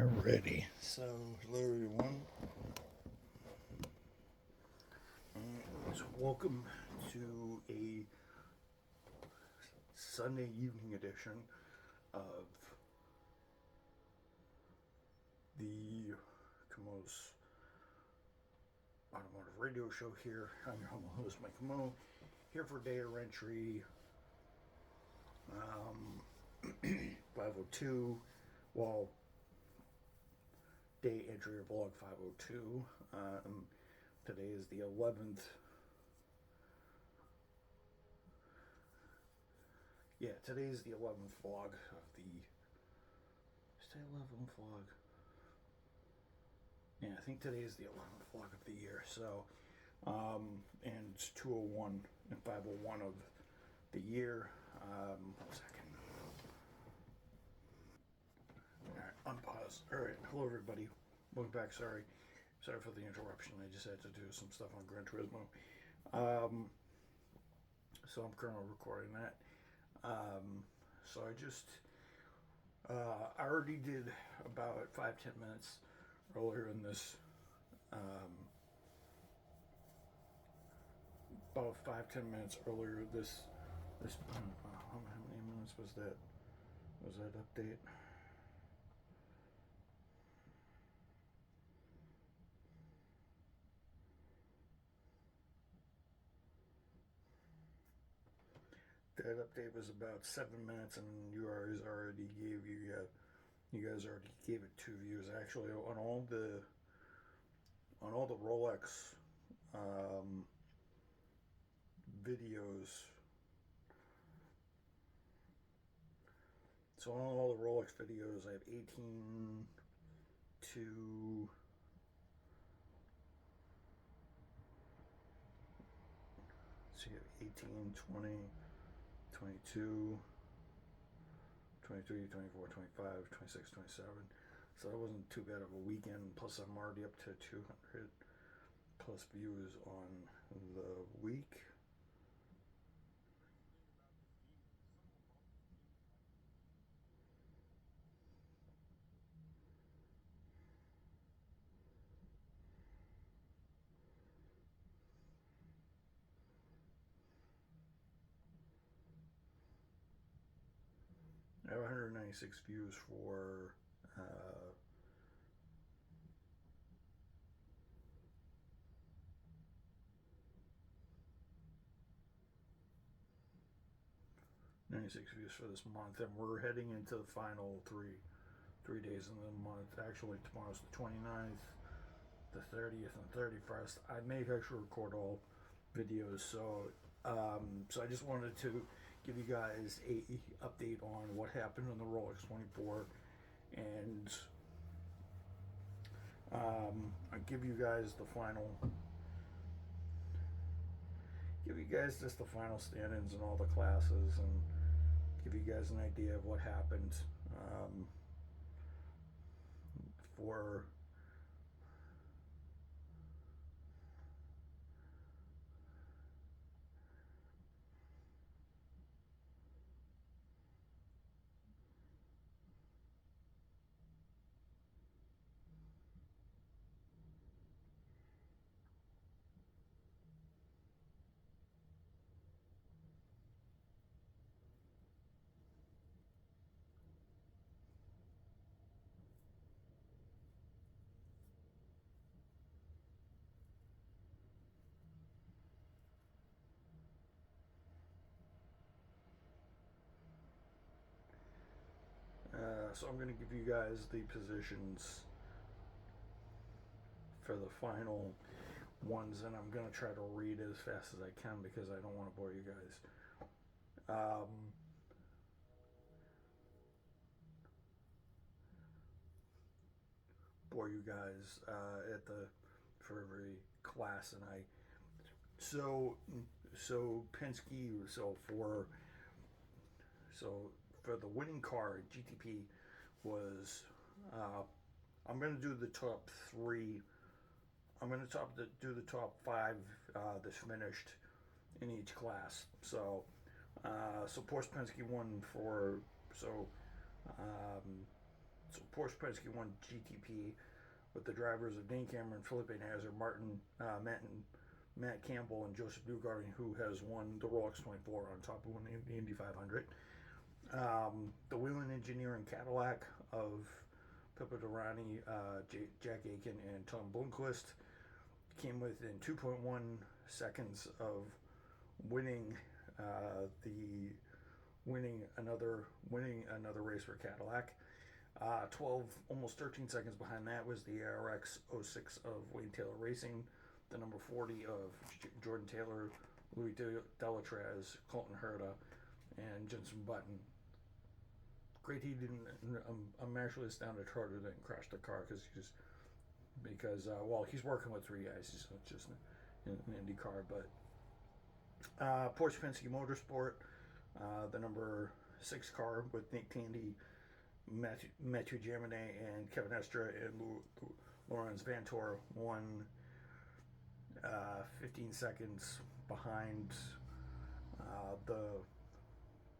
Alrighty, so hello everyone. So welcome to a Sunday evening edition of the Kamo's Automotive Radio Show here. I'm your humble host, Mike Kamo, here for data entry 502. Well, day entry or vlog 502. Today is the 11th. Yeah, today's the 11th vlog of the. Is today 11th vlog? Yeah, I think today is the 11th vlog of the year. So, and it's 201 and 501 of the year. 1 second. Alright, unpause. Alright, hello everybody. Welcome back. Sorry for the interruption. I just had to do some stuff on Gran Turismo. So I'm currently recording that. So I already did about 5-10 minutes earlier in this, about 5-10 minutes earlier this, how many minutes was that? Was that update? That update was about 7 minutes, and you guys already gave it 2 views. Actually, on all the Rolex videos. So on all the Rolex videos, I have 18 to. So you have 18, 20, 22, 23, 24, 25, 26, 27. So that wasn't too bad of a weekend. Plus, I'm already up to 200 plus views on the week. I have 196 views for 96 views for this month, and we're heading into the final three days in the month. Actually, tomorrow's the 29th, the 30th, and 31st. I may actually record all videos, so I just wanted to give you guys a update on what happened on the Rolex 24, and I give you guys just the final stand-ins in all the classes, and give you guys an idea of what happened for so I'm going to give you guys the positions for the final ones, and I'm going to try to read as fast as I can because I don't want to bore you guys. For every class, and so Penske, for the winning car at GTP was I'm going to do the top 3. I'm going to do the top 5 that's finished in each class. So Porsche Penske won for so Porsche Penske won GTP with the drivers of Dane Cameron, Felipe Nasr, Matt Campbell, and Joseph Newgarden, who has won the Rolex 24 on top of winning the Indy 500. The Whelen Engineering Cadillac of Pippo Durrani, Jack Aiken, and Tom Blomqvist came within 2.1 seconds of winning another race for Cadillac. almost 13 seconds behind that was the ARX06 of Wayne Taylor Racing, the number 40 of Jordan Taylor, Louis Delatraz, Colton Herta, and Jenson Button. Great, he didn't. I'm actually astounded Herta didn't crash the car because he's working with three guys, so it's just an Indy car. But Porsche Penske Motorsport, the number 6 car with Nick Tandy, Mathieu Jaminet, and Kevin Estra, and Lawrence Vantor won 15 seconds behind the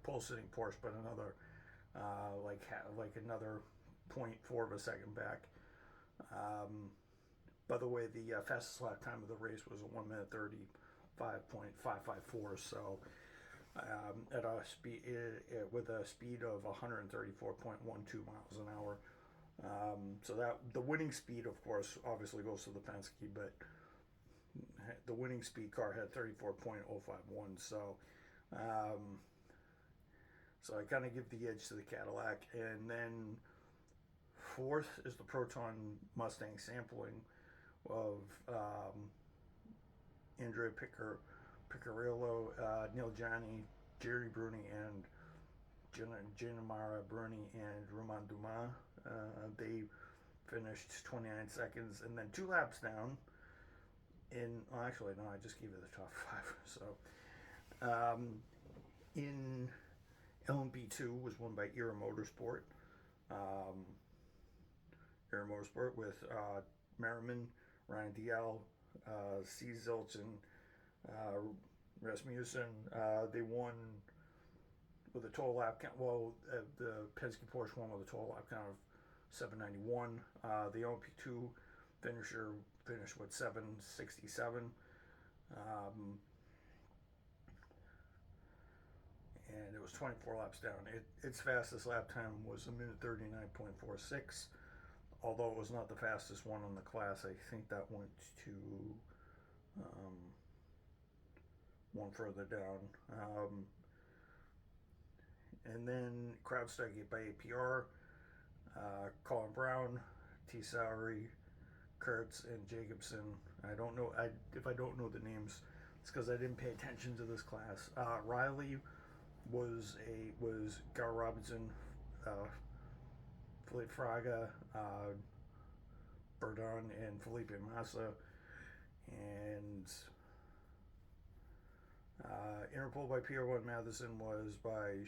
pole sitting Porsche, but another another 0.4 of a second back. By the way, the fastest lap time of the race was a 1 minute 35.554. So at a speed with a speed of 134.12 miles an hour. So that the winning speed, of course, obviously goes to the Penske, but the winning speed car had 34.051. So I kind of give the edge to the Cadillac. And then fourth is the Proton Mustang sampling of Andrea Piccirillo, Neil Gianni, Jerry Bruni, and Gianmara Bruni, and Romain Dumas. They finished 29 seconds, and then 2 laps down. I just gave it the top 5. So in LMP2 was won by Era Motorsport. Era Motorsport with Merriman, Ryan Dial, C. Zilch, and Rasmussen. They won with a total lap count. The Penske Porsche won with a total lap count of 791. The LMP2 finisher finished with 767. And it was 24 laps down. Its fastest lap time was a minute 39.46. Although it was not the fastest one in the class, I think that went to one further down. And then crowd started by APR, Colin Brown, T. Sowery, Kurtz, and Jacobson. I don't know. If I don't know the names, it's because I didn't pay attention to this class. Riley was Gar Robinson, Felipe Fraga, Berdon, and Felipe Massa. And Interpol by Pierre-One Matheson was by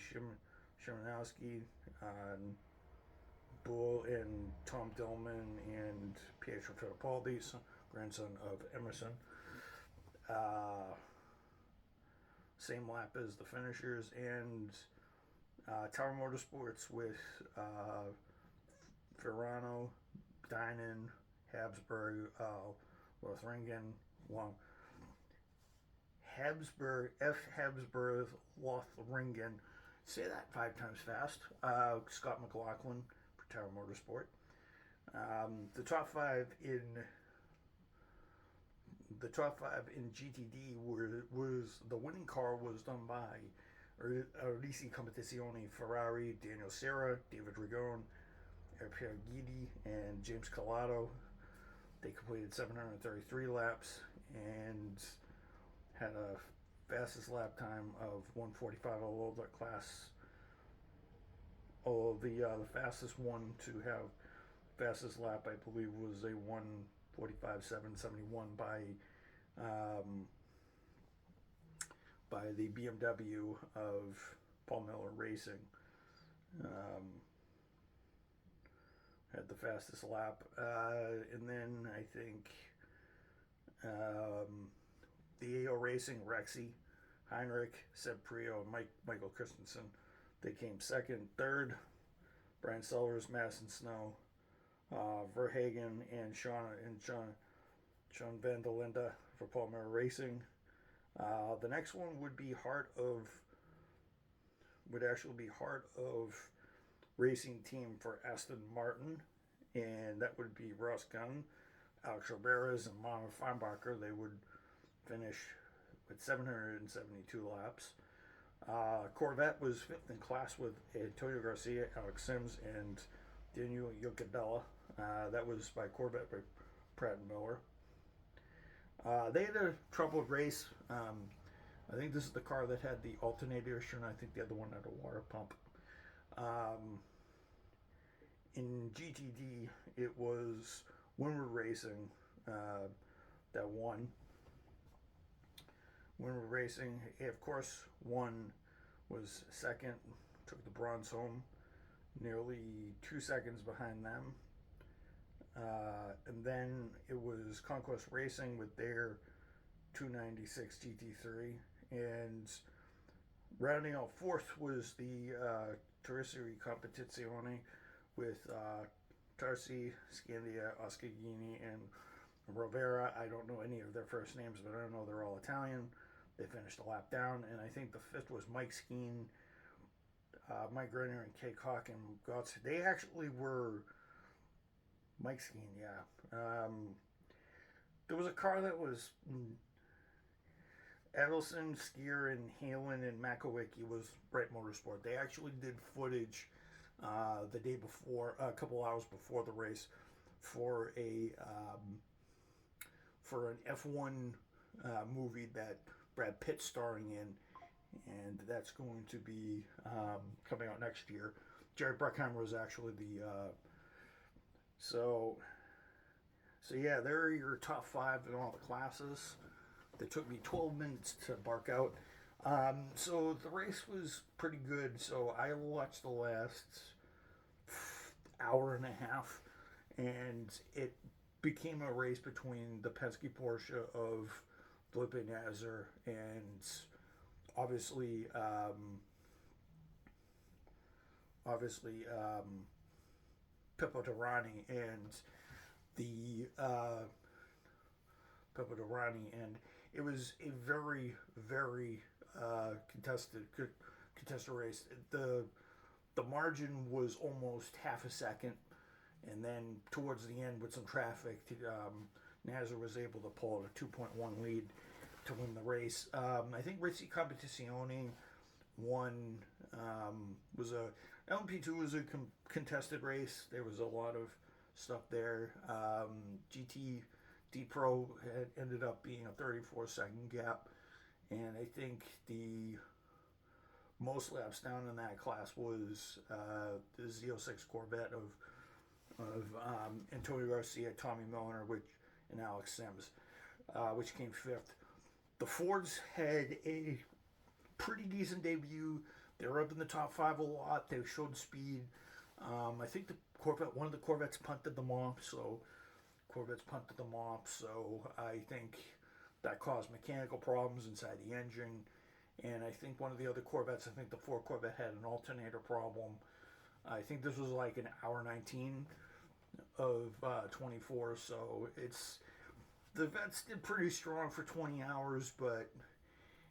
Szymanowski, Bull, and Tom Dillman, and Pietro Fittipaldi, grandson of Emerson. Same lap as the finishers. And Tower Motorsports with Ferrano, Dynan, Habsburg, Lothringen, Habsburg, Lothringen. Say that 5 times fast. Scott McLaughlin for Tower Motorsport. The top 5 in GTD was the winning car was done by Risi Competizione Ferrari, Daniel Serra, David Rigone, Pierre Guidi, and James Collado. They completed 733 laps and had a fastest lap time of 1:45. Although the fastest one to have fastest lap, I believe, was a 1:45.771 by the BMW of Paul Miller Racing. Had the fastest lap, and then I think the AO Racing, Rexy, Heinrich, Seb Prio, and Michael Christensen, they came second. Third, Brian Sellers, Madison Snow, Verhagen, and Sean Van der Linde for Palmer Racing. The next one would be Heart of Racing Team for Aston Martin, and that would be Ross Gunn, Alex Roberez, and Mama Feinbacher. They would finish with 772 laps. Corvette was fifth in class with Antonio Garcia, Alex Sims, and Daniel Yocadella. That was by Corvette by Pratt and Miller. They had a troubled race. I think this is the car that had the alternator issue, and I think the other one had a water pump. In GTD, it was Winward Racing that won. Winward Racing, of course, was second, took the bronze home, nearly 2 seconds behind them. And then it was Conquest Racing with their 296 GT3, and rounding out fourth was the Tertiary Competizione with Tarsi, Scandia, Oscagini, and Rovera. I don't know any of their first names, but I know they're all Italian. They finished a lap down, and I think the fifth was Mike Skeen, Mike Renner, and Kay Cock and Gotts. They actually were Mike Skeen, yeah. There was a car that was Edelson, Skier, and Halen, and Makowicki was Bright Motorsport. They actually did footage the day before, a couple hours before the race, for an F1 movie that Brad Pitt's starring in, and that's going to be coming out next year. Jerry Bruckheimer was actually the so yeah, there are your top 5 in all the classes. They took me 12 minutes to bark out. So the race was pretty good. So I watched the last hour and a half, and it became a race between the Penske Porsche of Felipe Nasr and obviously Pippo Derani and it was a very, very contested race. The margin was almost half a second, and then towards the end with some traffic, Nasr was able to pull a 2.1 lead to win the race. I think Rizzi Competizione won. LMP2 was a contested race. There was a lot of stuff there. GTD Pro had ended up being a 34-second gap, and I think the most laps down in that class was the Z06 Corvette of Antonio Garcia, Tommy Milner, and Alex Sims, which came fifth. The Fords had a pretty decent debut. They were up in the top 5 a lot. They showed speed. I think one of the Corvettes punted them off, so I think that caused mechanical problems inside the engine. And I think one of the other Corvettes, I think the Ford Corvette, had an alternator problem. I think this was like an hour 19 of 24, so the vets did pretty strong for 20 hours,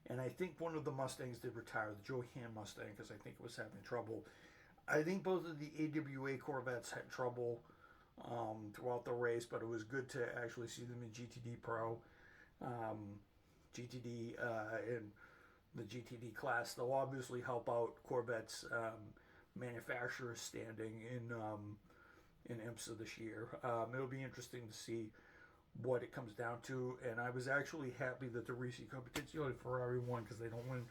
and I think one of the Mustangs did retire, the Joe Han Mustang, because I think it was having trouble. I think both of the AWA Corvettes had trouble throughout the race, but it was good to actually see them in GTD Pro, GTD, and the GTD class. They'll obviously help out Corvette's manufacturer standing in IMSA this year. It'll be interesting to see what it comes down to, and I was actually happy that the Risi Competizione Ferrari won, because they don't win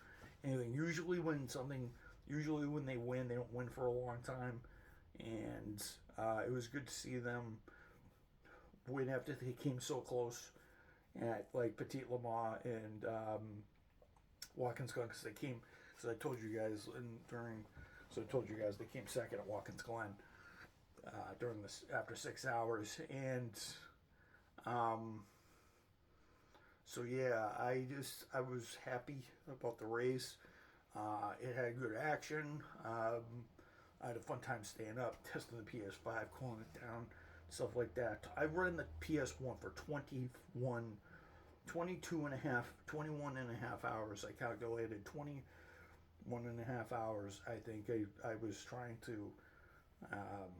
anything. Usually when they win, they don't win for a long time, and it was good to see them win after they came so close at like Petit Le Mans and Watkins Glen, because I told you guys they came second at Watkins Glen during this after 6 hours, and so yeah, I was happy about the race. It had good action. I had a fun time staying up, testing the PS5, cooling it down, stuff like that. I ran the PS1 for 21 and a half hours. I calculated 21 and a half hours. I think I was um,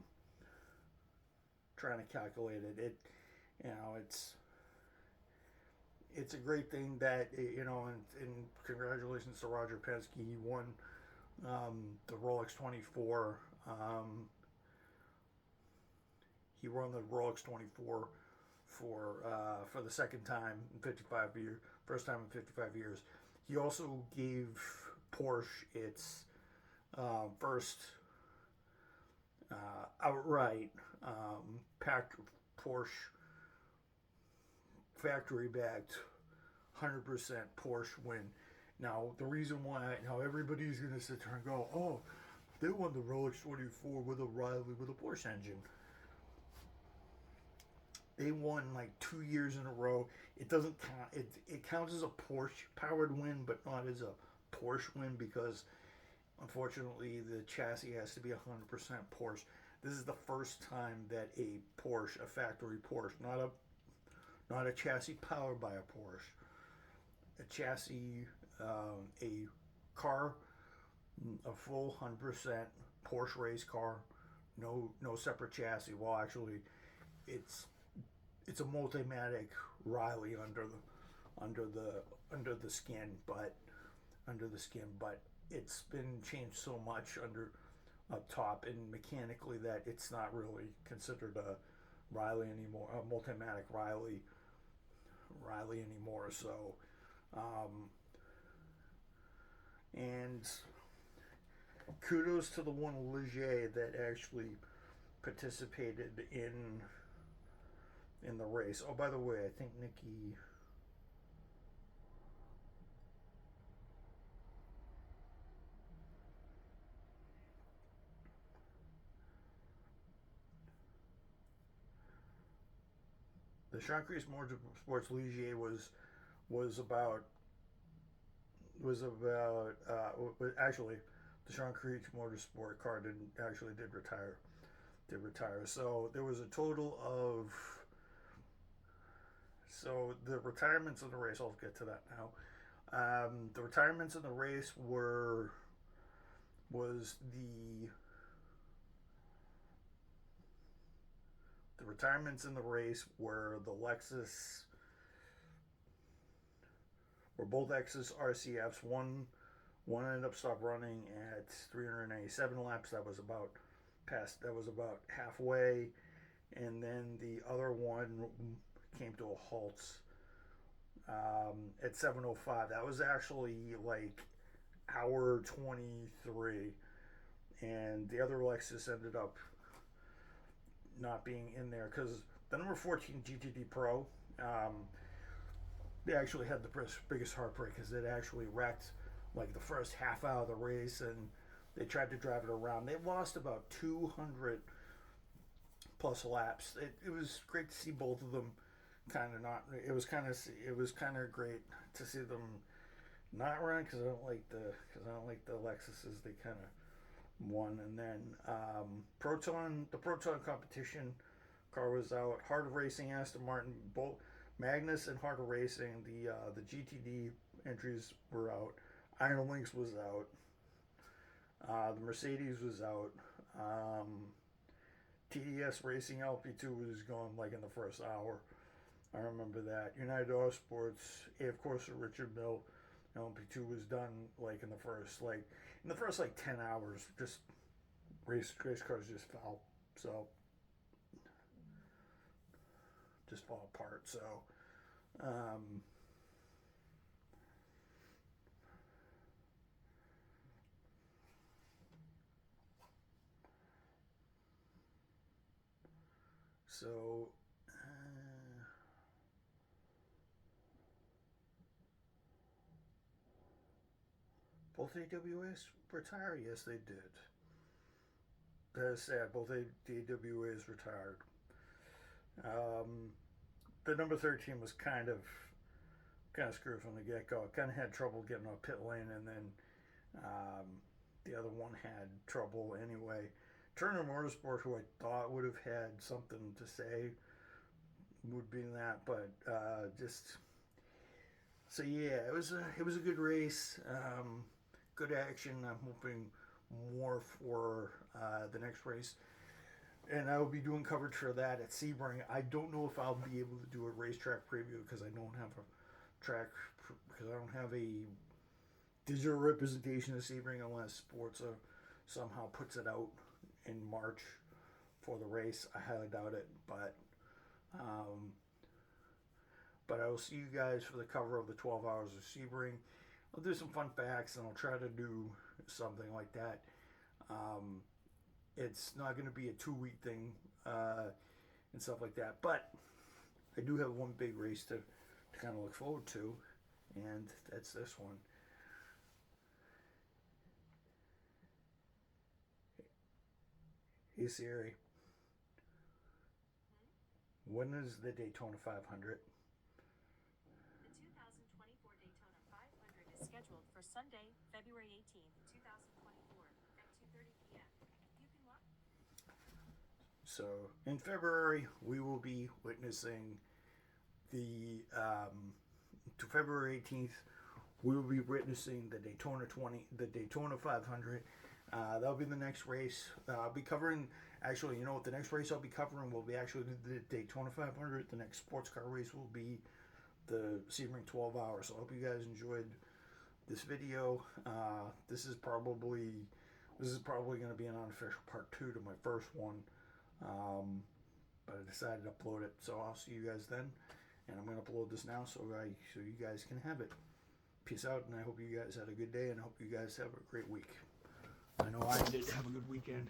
trying to calculate it. You know, it's a great thing that, and congratulations to Roger Penske. He won the Rolex 24. He won the Rolex 24 for the second time in 55 years, first time in 55 years. He also gave Porsche its first outright Porsche factory backed 100% Porsche win. Now, the reason why, now everybody's going to sit there and go, oh, they won the Rolex 24 with a Riley with a Porsche engine. They won like 2 years in a row. It doesn't count. It counts as a Porsche powered win, but not as a Porsche win because, unfortunately, the chassis has to be 100% Porsche. This is the first time that a Porsche, a factory Porsche, not a chassis powered by a Porsche, a chassis, a car, a full 100% Porsche race car, no separate chassis. Well, actually, it's a Multimatic Riley under the skin, but it's been changed so much up top and mechanically that it's not really considered a Riley anymore, a Multimatic Riley anymore. So, and kudos to the one Ligier that actually participated in the race. Oh, by the way, I think Nikki. The Shawcrease Motorsports Ligier was about actually the Shawcrease Motorsport car did retire. So there was a total of, so the retirements in the race, I'll get to that now. The retirements in the race were the Lexus, were both Lexus RCFs. One ended up stopped running at 397 laps. That was about halfway, and then the other one came to a halt at 7:05. That was actually like hour 23, and the other Lexus ended up not being in there because the number 14 GTD Pro, they actually had the biggest heartbreak because it actually wrecked like the first half hour of the race, and they tried to drive it around. They lost about 200 plus laps. It was great to see both of them kind of not. It was kind of great to see them not run because I don't like the Lexuses. They kind of won, and then the Proton competition car was out. Heart of Racing, Aston Martin, both Magnus and Heart of Racing. The GTD entries were out. Iron Lynx was out. The Mercedes was out. TDS Racing LP2 was gone like in the first hour. I remember that. United Auto Sports, of course, Richard Mill LP2 was done like in the first 10 hours. Just race cars just fell. So just fall apart. So both AWAs retired? Yes, they did. That is sad. Both AWAs retired. The number 13 was kind of screwed from the get-go. It kind of had trouble getting a pit lane, and then the other one had trouble anyway. Turner Motorsport, who I thought would have had something to say, would be in that, but just so yeah, it was a good race, good action. I'm hoping more for the next race, and I will be doing coverage for that at Sebring. I don't know if I'll be able to do a racetrack preview because I don't have a track because I don't have a digital representation of Sebring unless Sports somehow puts it out in March for the race. I highly doubt it, um, but I will see you guys for the cover of the 12 Hours of Sebring. I'll do some fun facts and I'll try to do something like that. It's not going to be a 2-week thing and stuff like that, but I do have one big race to kind of look forward to, and that's this one. Hey Siri, when is the Daytona 500? The 2024 Daytona 500 is scheduled for Sunday, February 18th, 2024 at 2:30 p.m. You can watch. So in February, we will be witnessing the to February 18th. We will be witnessing the Daytona 500. That'll be the next race. I'll be covering. Actually, you know what? The next race I'll be covering will be actually the Daytona 500. The next sports car race will be the Sebring 12 Hours. So I hope you guys enjoyed this video. This is probably going to be an unofficial part 2 to my first one. But I decided to upload it, so I'll see you guys then. And I'm going to upload this now so you guys can have it. Peace out, and I hope you guys had a good day, and I hope you guys have a great week. I know I did. Have a good weekend.